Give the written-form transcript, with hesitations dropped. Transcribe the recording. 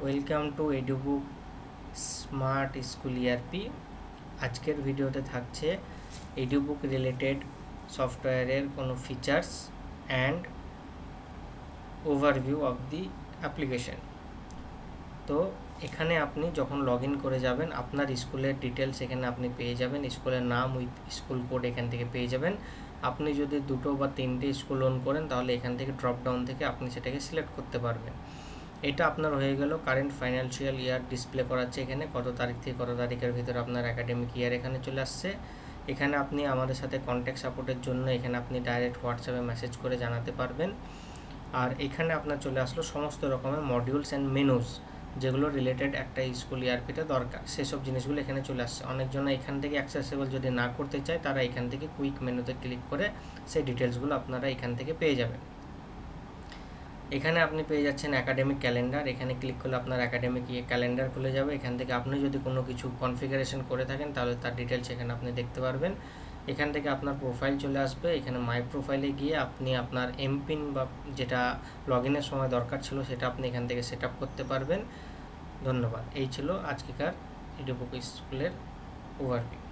Welcome to Edubook smart school ERP. আজকের ভিডিওতে থাকছে এডুবুক রিলেটেড সফটওয়্যারের কোনো features and overview of the application. তো এখানে আপনি যখন লগ ইন করে যাবেন আপনার স্কুলের ডিটেলস এখানে আপনি পেয়ে যাবেন, স্কুলের নাম উইথ স্কুল কোড এখান থেকে পেয়ে যাবেন। আপনি যদি 2 বা 3টে স্কুল ওন করেন তাহলে এখান থেকে ড্রপ ডাউন থেকে আপনি সেটাকে সিলেক্ট করতে পারবেন। এটা আপনার হয়ে গেল কারেন্ট ফাইন্যান্সিয়াল ইয়ার ডিসপ্লে করাচ্ছে এখানে কত তারিখ থেকে কত তারিখের ভিতরে আপনার একাডেমিক ইয়ার এখানে চলে আসছে। এখানে আপনি আমাদের সাথে কন্ট্যাক্ট সাপোর্টের জন্য এখানে আপনি ডাইরেক্ট হোয়াটসঅ্যাপে মেসেজ করে জানাতে পারবেন। আর এখানে আপনার চলে আসলো সমস্ত রকমের মডিউলস অ্যান্ড মেনুস যেগুলো রিলেটেড একটা স্কুল ইয়ারপিতে দরকার, সেসব জিনিসগুলো এখানে চলে আসছে। অনেকজন এখান থেকে অ্যাক্সেসেবল যদি না করতে চায় তারা এখান থেকে কুইক মেনুতে ক্লিক করে সেই ডিটেলসগুলো আপনারা এখান থেকে পেয়ে যাবেন। এখানে আপনি পেয়ে যাচ্ছেন একাডেমিক ক্যালেন্ডার। এখানে ক্লিক করলে আপনার একাডেমিক ক্যালেন্ডার খুলে যাবে। এখান থেকে আপনি যদি কোনো কিছু কনফিগারেশন করে থাকেন তাহলে তার ডিটেলস এখানে আপনি দেখতে পারবেন। এখান থেকে আপনার প্রোফাইল চলে আসবে। এখানে মাই প্রোফাইলে গিয়ে আপনি আপনার এমপিন বা যেটা লগ ইনের সময় দরকার ছিল সেটা আপনি এখান থেকে সেট আপ করতে পারবেন। ধন্যবাদ। এই ছিল আজকেকার এডুবুক স্কুলের ওভারভিউ।